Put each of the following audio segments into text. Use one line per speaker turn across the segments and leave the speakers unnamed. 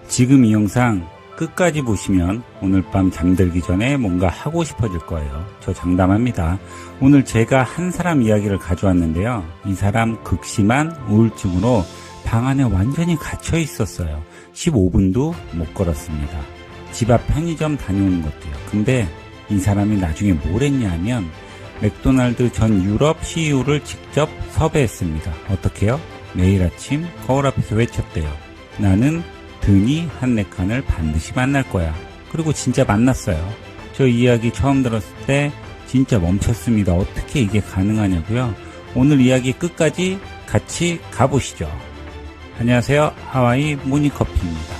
지금 이 영상 끝까지 보시면 오늘 밤 잠들기 전에 뭔가 하고 싶어질 거예요. 저 장담합니다. 오늘 제가 한 사람 이야기를 가져왔는데요. 이 사람 극심한 우울증으로 방 안에 완전히 갇혀 있었어요. 15분도 못 걸었습니다. 집 앞 편의점 다녀오는 것도요. 근데 이 사람이 나중에 뭘 했냐 하면 맥도날드 전 유럽 CEO를 직접 섭외했습니다. 어떻게요? 매일 아침 거울 앞에서 외쳤대요. 나는 드니 한네칸을 반드시 만날 거야. 그리고 진짜 만났어요. 저 이야기 처음 들었을 때 진짜 멈췄습니다. 어떻게 이게 가능하냐고요? 오늘 이야기 끝까지 같이 가보시죠. 안녕하세요. 하와이 모닝커피입니다.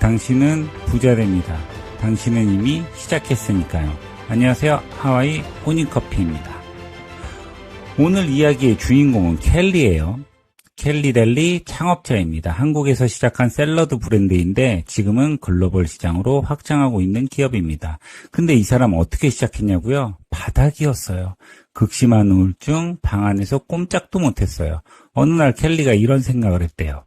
당신은 부자 됩니다. 당신은 이미 시작했으니까요. 안녕하세요. 하와이 모닝커피입니다. 오늘 이야기의 주인공은 켈리예요. 켈리 델리 창업자입니다. 한국에서 시작한 샐러드 브랜드인데 지금은 글로벌 시장으로 확장하고 있는 기업입니다. 근데 이 사람 어떻게 시작했냐고요? 바닥이었어요. 극심한 우울증, 방 안에서 꼼짝도 못했어요. 어느 날 켈리가 이런 생각을 했대요.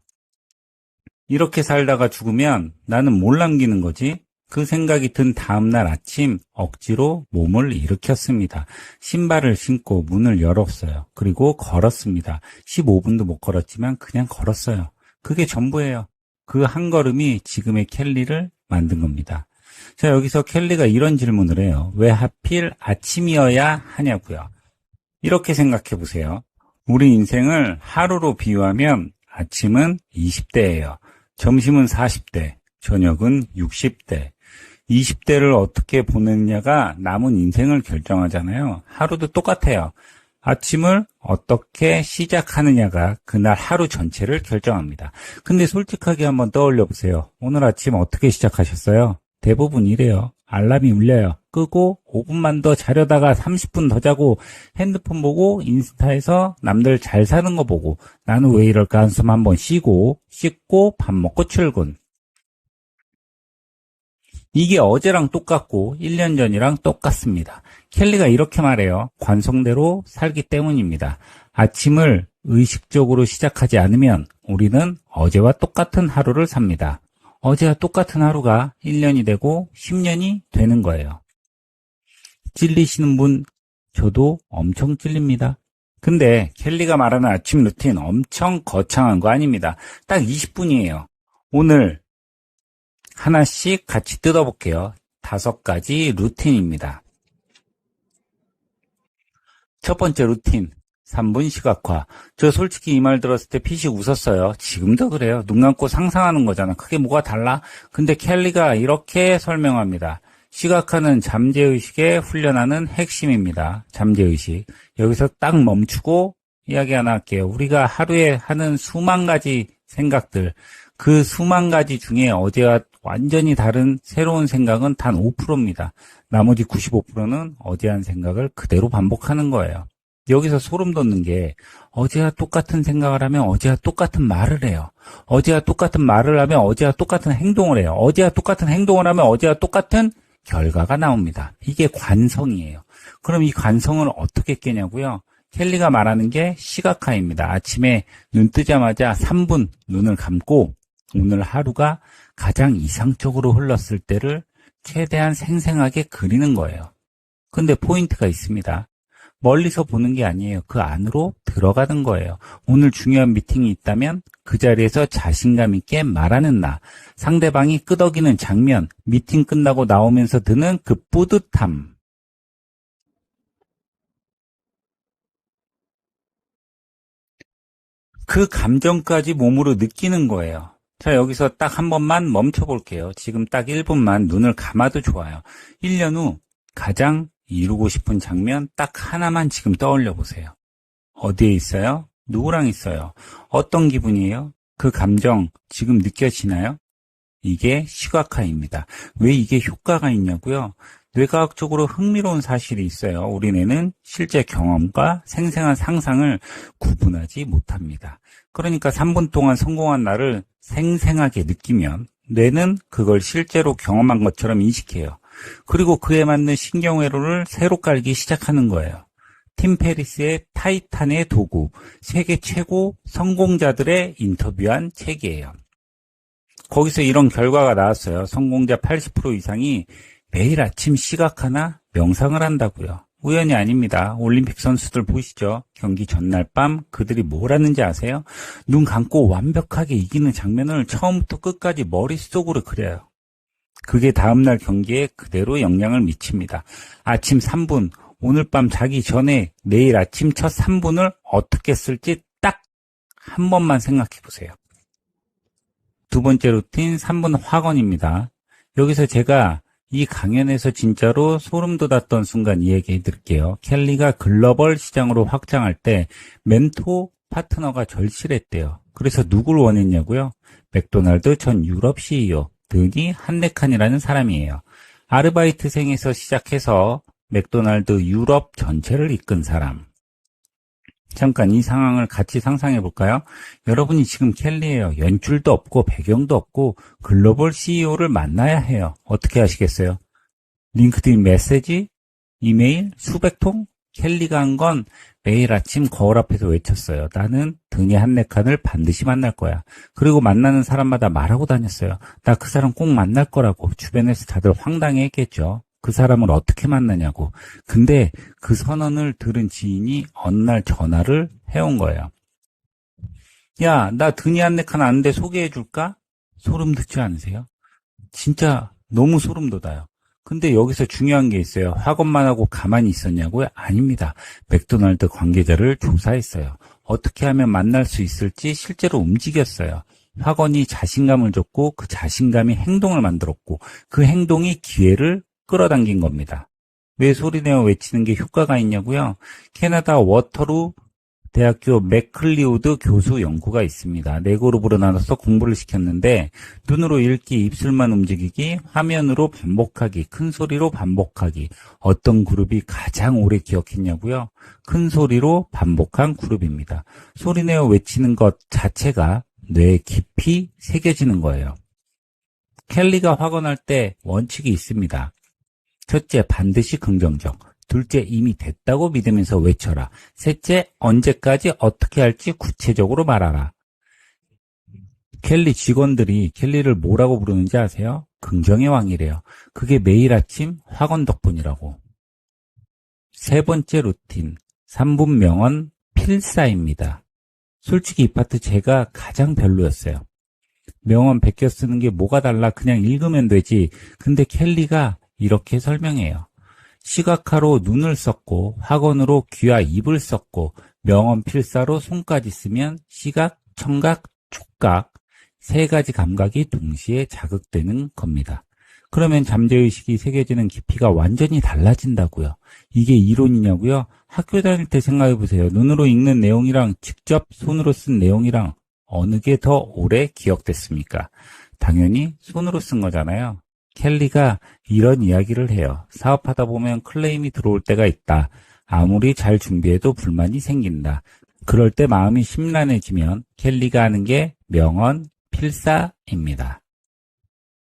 이렇게 살다가 죽으면 나는 뭘 남기는 거지? 그 생각이 든 다음날 아침 억지로 몸을 일으켰습니다. 신발을 신고 문을 열었어요. 그리고 걸었습니다. 15분도 못 걸었지만 그냥 걸었어요. 그게 전부예요. 그 한 걸음이 지금의 켈리를 만든 겁니다. 자, 여기서 켈리가 이런 질문을 해요. 왜 하필 아침이어야 하냐고요. 이렇게 생각해 보세요. 우리 인생을 하루로 비유하면 아침은 20대예요. 점심은 40대, 저녁은 60대. 20대를 어떻게 보냈냐가 남은 인생을 결정하잖아요. 하루도 똑같아요. 아침을 어떻게 시작하느냐가 그날 하루 전체를 결정합니다. 근데 솔직하게 한번 떠올려 보세요. 오늘 아침 어떻게 시작하셨어요? 대부분 이래요. 알람이 울려요. 끄고 5분만 더 자려다가 30분 더 자고 핸드폰 보고 인스타에서 남들 잘 사는 거 보고 나는 왜 이럴까 한숨 한번 쉬고 씻고 밥 먹고 출근. 이게 어제랑 똑같고 1년 전이랑 똑같습니다. 켈리가 이렇게 말해요. 관성대로 살기 때문입니다. 아침을 의식적으로 시작하지 않으면 우리는 어제와 똑같은 하루를 삽니다. 어제와 똑같은 하루가 1년이 되고 10년이 되는 거예요. 찔리시는 분, 저도 엄청 찔립니다. 근데 켈리가 말하는 아침 루틴 엄청 거창한 거 아닙니다. 딱 20분이에요. 오늘 하나씩 같이 뜯어볼게요. 5가지 루틴입니다. 첫 번째 루틴, 3분 시각화. 저 솔직히 이 말 들었을 때 피식 웃었어요. 지금도 그래요. 눈 감고 상상하는 거잖아. 그게 뭐가 달라? 근데 켈리가 이렇게 설명합니다. 시각화는 잠재의식에 훈련하는 핵심입니다. 잠재의식. 여기서 딱 멈추고 이야기 하나 할게요. 우리가 하루에 하는 수만 가지 생각들, 그 수만 가지 중에 어제와 완전히 다른 새로운 생각은 단 5%입니다. 나머지 95%는 어제 한 생각을 그대로 반복하는 거예요. 여기서 소름 돋는 게 어제와 똑같은 생각을 하면 어제와 똑같은 말을 해요. 어제와 똑같은 말을 하면 어제와 똑같은 행동을 해요. 어제와 똑같은 행동을 하면 어제와 똑같은 결과가 나옵니다. 이게 관성이에요. 그럼 이 관성을 어떻게 깨냐고요? 켈리가 말하는 게 시각화입니다. 아침에 눈 뜨자마자 3분 눈을 감고 오늘 하루가 가장 이상적으로 흘렀을 때를 최대한 생생하게 그리는 거예요. 근데 포인트가 있습니다. 멀리서 보는 게 아니에요. 그 안으로 들어가는 거예요. 오늘 중요한 미팅이 있다면 그 자리에서 자신감 있게 말하는 나, 상대방이 끄덕이는 장면, 미팅 끝나고 나오면서 드는 그 뿌듯함. 그 감정까지 몸으로 느끼는 거예요. 자, 여기서 딱 한 번만 멈춰 볼게요. 지금 딱 1분만 눈을 감아도 좋아요. 1년 후 가장 이루고 싶은 장면 딱 하나만 지금 떠올려 보세요. 어디에 있어요? 누구랑 있어요? 어떤 기분이에요? 그 감정 지금 느껴지나요? 이게 시각화입니다. 왜 이게 효과가 있냐고요? 뇌과학적으로 흥미로운 사실이 있어요. 우리 뇌는 실제 경험과 생생한 상상을 구분하지 못합니다. 그러니까 3분 동안 성공한 날을 생생하게 느끼면 뇌는 그걸 실제로 경험한 것처럼 인식해요. 그리고 그에 맞는 신경회로를 새로 깔기 시작하는 거예요. 팀 페리스의 타이탄의 도구, 세계 최고 성공자들의 인터뷰한 책이에요. 거기서 이런 결과가 나왔어요. 성공자 80% 이상이 매일 아침 시각하나 명상을 한다고요. 우연이 아닙니다. 올림픽 선수들 보시죠. 경기 전날 밤 그들이 뭘 하는지 아세요? 눈 감고 완벽하게 이기는 장면을 처음부터 끝까지 머릿속으로 그려요. 그게 다음날 경기에 그대로 영향을 미칩니다. 아침 3분, 오늘 밤 자기 전에 내일 아침 첫 3분을 어떻게 쓸지 딱 한 번만 생각해 보세요. 두 번째 루틴 3분 확언입니다. 여기서 제가 이 강연에서 진짜로 소름 돋았던 순간 이야기해 드릴게요. 켈리가 글로벌 시장으로 확장할 때 멘토 파트너가 절실했대요. 그래서 누굴 원했냐고요? 맥도날드 전 유럽 CEO 드니 한네칸이라는 사람이에요. 아르바이트생에서 시작해서 맥도날드 유럽 전체를 이끈 사람. 잠깐 이 상황을 같이 상상해 볼까요? 여러분이 지금 켈리예요. 연줄도 없고 배경도 없고 글로벌 CEO를 만나야 해요. 어떻게 하시겠어요? 링크드인 메시지, 이메일, 수백 통? 켈리가 한 건 매일 아침 거울 앞에서 외쳤어요. 나는 드니 한네칸을 반드시 만날 거야. 그리고 만나는 사람마다 말하고 다녔어요. 나 그 사람 꼭 만날 거라고. 주변에서 다들 황당해 했겠죠. 그 사람을 어떻게 만나냐고. 근데 그 선언을 들은 지인이 어느 날 전화를 해온 거예요. 야, 나 드니 한네칸 아는데 소개해 줄까? 소름 돋지 않으세요? 진짜 너무 소름 돋아요. 근데 여기서 중요한 게 있어요. 학원만 하고 가만히 있었냐고요? 아닙니다. 맥도날드 관계자를 조사했어요. 어떻게 하면 만날 수 있을지 실제로 움직였어요. 학원이 자신감을 줬고 그 자신감이 행동을 만들었고 그 행동이 기회를 끌어당긴 겁니다. 왜 소리내어 외치는 게 효과가 있냐고요? 캐나다 워터루 대학교 맥클리우드 교수 연구가 있습니다. 4그룹으로 나눠서 공부를 시켰는데 눈으로 읽기, 입술만 움직이기, 화면으로 반복하기, 큰 소리로 반복하기. 어떤 그룹이 가장 오래 기억했냐고요? 큰 소리로 반복한 그룹입니다. 소리내어 외치는 것 자체가 뇌에 깊이 새겨지는 거예요. 켈리가 확언할 때 원칙이 있습니다. 첫째, 반드시 긍정적. 둘째, 이미 됐다고 믿으면서 외쳐라. 셋째, 언제까지 어떻게 할지 구체적으로 말하라. 켈리 직원들이 켈리를 뭐라고 부르는지 아세요? 긍정의 왕이래요. 그게 매일 아침 확언 덕분이라고. 세 번째 루틴, 3분 명언 필사입니다. 솔직히 이 파트 제가 가장 별로였어요. 명언 베껴 쓰는 게 뭐가 달라, 그냥 읽으면 되지. 근데 켈리가 이렇게 설명해요. 시각화로 눈을 썼고 확언으로 귀와 입을 썼고 명언 필사로 손까지 쓰면 시각, 청각, 촉각 세 가지 감각이 동시에 자극되는 겁니다. 그러면 잠재의식이 새겨지는 깊이가 완전히 달라진다고요. 이게 이론이냐고요? 학교 다닐 때 생각해 보세요. 눈으로 읽는 내용이랑 직접 손으로 쓴 내용이랑 어느 게 더 오래 기억됐습니까? 당연히 손으로 쓴 거잖아요. 켈리가 이런 이야기를 해요. 사업하다 보면 클레임이 들어올 때가 있다. 아무리 잘 준비해도 불만이 생긴다. 그럴 때 마음이 심란해지면 켈리가 하는 게 명언 필사입니다.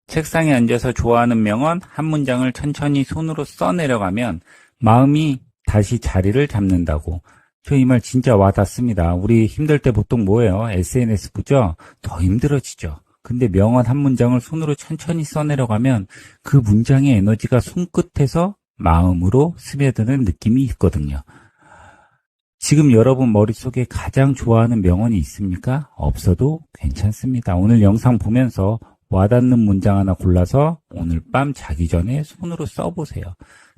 책상에 앉아서 좋아하는 명언 한 문장을 천천히 손으로 써내려가면 마음이 다시 자리를 잡는다고. 저 이 말 진짜 와닿습니다. 우리 힘들 때 보통 뭐예요? SNS 보죠? 더 힘들어지죠. 근데 명언 한 문장을 손으로 천천히 써내려가면 그 문장의 에너지가 손끝에서 마음으로 스며드는 느낌이 있거든요. 지금 여러분 머릿속에 가장 좋아하는 명언이 있습니까? 없어도 괜찮습니다. 오늘 영상 보면서 와닿는 문장 하나 골라서 오늘 밤 자기 전에 손으로 써보세요.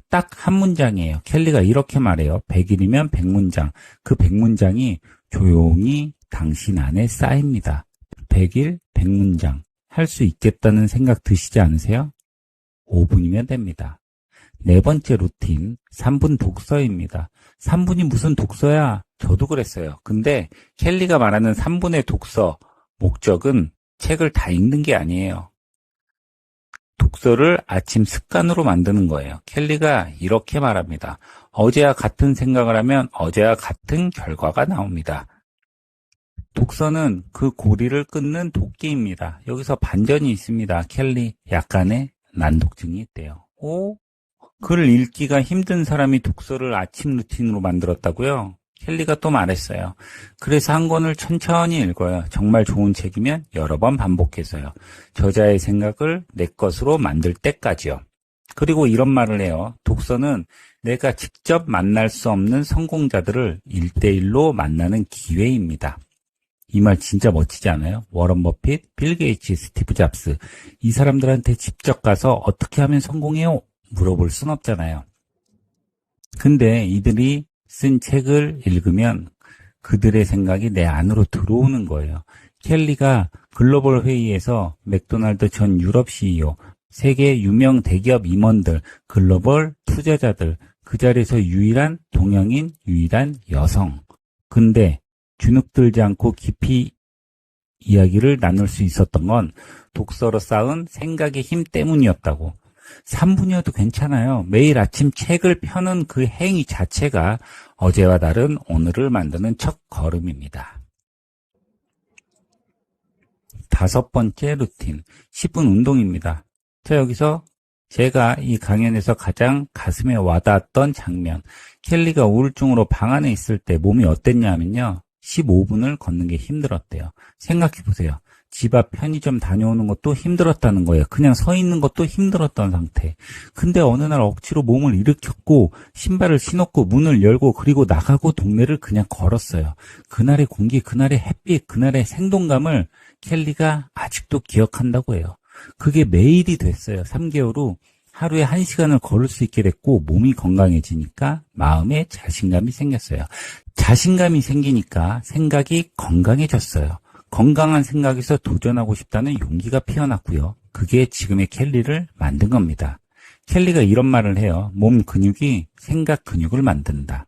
딱 한 문장이에요. 켈리가 이렇게 말해요. 100일이면 100문장. 그 100문장이 조용히 당신 안에 쌓입니다. 100일 100문장 할 수 있겠다는 생각 드시지 않으세요? 5분이면 됩니다. 네 번째 루틴 3분 독서입니다. 3분이 무슨 독서야? 저도 그랬어요. 근데 켈리가 말하는 3분의 독서 목적은 책을 다 읽는 게 아니에요. 독서를 아침 습관으로 만드는 거예요. 켈리가 이렇게 말합니다. 어제와 같은 생각을 하면 어제와 같은 결과가 나옵니다. 독서는 그 고리를 끊는 도끼입니다. 여기서 반전이 있습니다. 켈리 약간의 난독증이 있대요. 글을 읽기가 힘든 사람이 독서를 아침 루틴으로 만들었다고요? 켈리가 또 말했어요. 그래서 한 권을 천천히 읽어요. 정말 좋은 책이면 여러 번 반복해서요. 저자의 생각을 내 것으로 만들 때까지요. 그리고 이런 말을 해요. 독서는 내가 직접 만날 수 없는 성공자들을 1대1로 만나는 기회입니다. 이 말 진짜 멋지지 않아요? 워런 버핏, 빌 게이츠, 스티브 잡스. 이 사람들한테 직접 가서 어떻게 하면 성공해요? 물어볼 순 없잖아요. 근데 이들이 쓴 책을 읽으면 그들의 생각이 내 안으로 들어오는 거예요. 켈리가 글로벌 회의에서 맥도날드 전 유럽 CEO, 세계 유명 대기업 임원들, 글로벌 투자자들, 그 자리에서 유일한 동양인, 유일한 여성. 근데 주눅 들지 않고 깊이 이야기를 나눌 수 있었던 건 독서로 쌓은 생각의 힘 때문이었다고. 3분이어도 괜찮아요. 매일 아침 책을 펴는 그 행위 자체가 어제와 다른 오늘을 만드는 첫 걸음입니다. 5번째 루틴, 10분 운동입니다. 자, 여기서 제가 이 강연에서 가장 가슴에 와닿았던 장면, 켈리가 우울증으로 방 안에 있을 때 몸이 어땠냐면요. 15분을 걷는 게 힘들었대요. 생각해보세요. 집 앞 편의점 다녀오는 것도 힘들었다는 거예요. 그냥 서 있는 것도 힘들었던 상태. 근데 어느 날 억지로 몸을 일으켰고 신발을 신었고 문을 열고 그리고 나가고 동네를 그냥 걸었어요. 그날의 공기, 그날의 햇빛, 그날의 생동감을 켈리가 아직도 기억한다고 해요. 그게 매일이 됐어요. 3개월 후 하루에 1시간을 걸을 수 있게 됐고 몸이 건강해지니까 마음에 자신감이 생겼어요. 자신감이 생기니까 생각이 건강해졌어요. 건강한 생각에서 도전하고 싶다는 용기가 피어났고요. 그게 지금의 켈리를 만든 겁니다. 켈리가 이런 말을 해요. 몸 근육이 생각 근육을 만든다.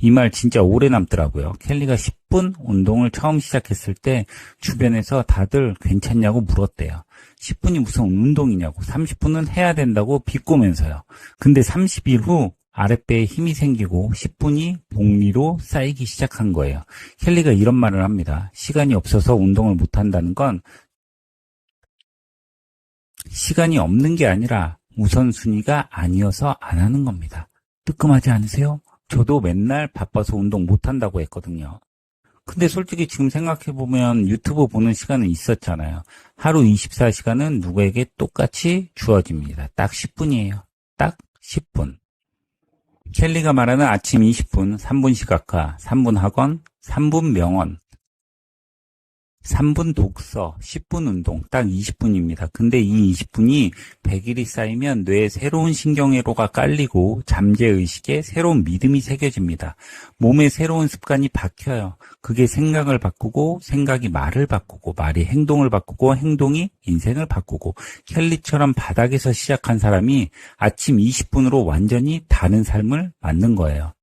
이 말 진짜 오래 남더라고요. 켈리가 10분 운동을 처음 시작했을 때 주변에서 다들 괜찮냐고 물었대요. 10분이 무슨 운동이냐고, 30분은 해야 된다고 비꼬면서요. 근데 30일 후 아랫배에 힘이 생기고 10분이 복리로 쌓이기 시작한 거예요. 켈리가 이런 말을 합니다. 시간이 없어서 운동을 못한다는 건 시간이 없는 게 아니라 우선순위가 아니어서 안 하는 겁니다. 뜨끔하지 않으세요? 저도 맨날 바빠서 운동 못한다고 했거든요. 근데 솔직히 지금 생각해보면 유튜브 보는 시간은 있었잖아요. 하루 24시간은 누구에게 똑같이 주어집니다. 딱 10분이에요. 딱 10분. 켈리가 말하는 아침 20분, 3분 시각화, 3분 학원, 3분 명언, 3분 독서, 10분 운동, 딱 20분입니다. 근데 이 20분이 100일이 쌓이면 뇌에 새로운 신경회로가 깔리고 잠재의식에 새로운 믿음이 새겨집니다. 몸에 새로운 습관이 박혀요. 그게 생각을 바꾸고, 생각이 말을 바꾸고, 말이 행동을 바꾸고, 행동이 인생을 바꾸고, 켈리처럼 바닥에서 시작한 사람이 아침 20분으로 완전히 다른 삶을 만든 거예요.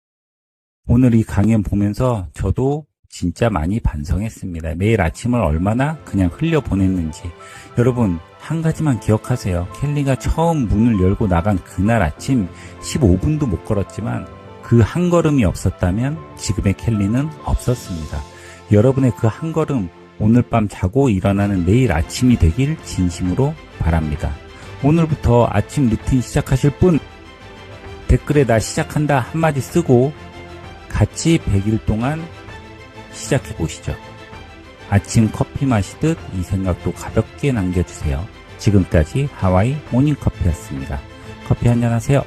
오늘 이 강연 보면서 저도 진짜 많이 반성했습니다. 매일 아침을 얼마나 그냥 흘려보냈는지. 여러분, 한 가지만 기억하세요. 켈리가 처음 문을 열고 나간 그날 아침 15분도 못 걸었지만 그 한 걸음이 없었다면 지금의 켈리는 없었습니다. 여러분의 그 한 걸음, 오늘 밤 자고 일어나는 내일 아침이 되길 진심으로 바랍니다. 오늘부터 아침 루틴 시작하실 분, 댓글에 나 시작한다 한마디 쓰고 같이 100일 동안 시작해 보시죠. 아침 커피 마시듯 이 생각도 가볍게 남겨주세요. 지금까지 하와이 모닝커피였습니다. 커피 한잔 하세요.